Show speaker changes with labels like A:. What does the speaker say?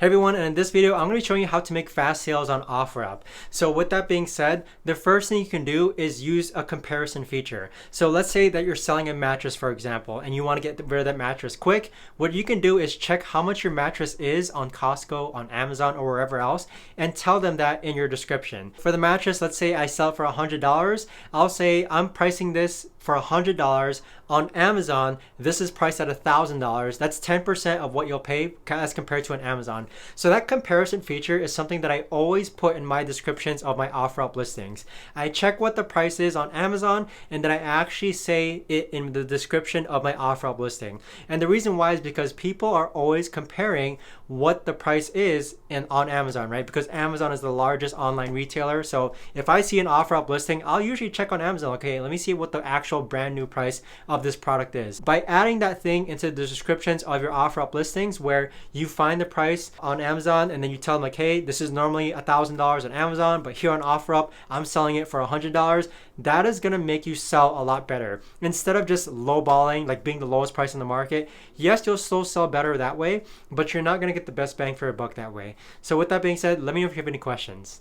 A: Hey everyone, and in this video, I'm going to be showing you how to make fast sales on OfferUp. So with that being said, the first thing you can do is use a comparison feature. So let's say that you're selling a mattress, for example, and you want to get rid of that mattress quick. What you can do is check how much your mattress is on Costco, on Amazon, or wherever else, and tell them that in your description. For the mattress, let's say I sell it for $100. I'll say I'm pricing this for $100 on Amazon. This is priced at $1,000. That's 10% of what you'll pay as compared to an Amazon. So that comparison feature is something that I always put in my descriptions of my OfferUp listings. I check what the price is on Amazon, and then I actually say it in the description of my OfferUp listing. And the reason why is because people are always comparing what the price is on Amazon, right? Because Amazon is the largest online retailer. So if I see an OfferUp listing, I'll usually check on Amazon. Okay, let me see what the actual brand new price of this product is. By adding that thing into the descriptions of your OfferUp listings where you find the price on Amazon and then you tell them like, hey, this is normally $1,000 on Amazon, but here on OfferUp, I'm selling it for $100. That is gonna make you sell a lot better. Instead of just lowballing, like being the lowest price in the market, yes, you'll still sell better that way, but you're not gonna get the best bang for your buck that way. So with that being said, let me know if you have any questions.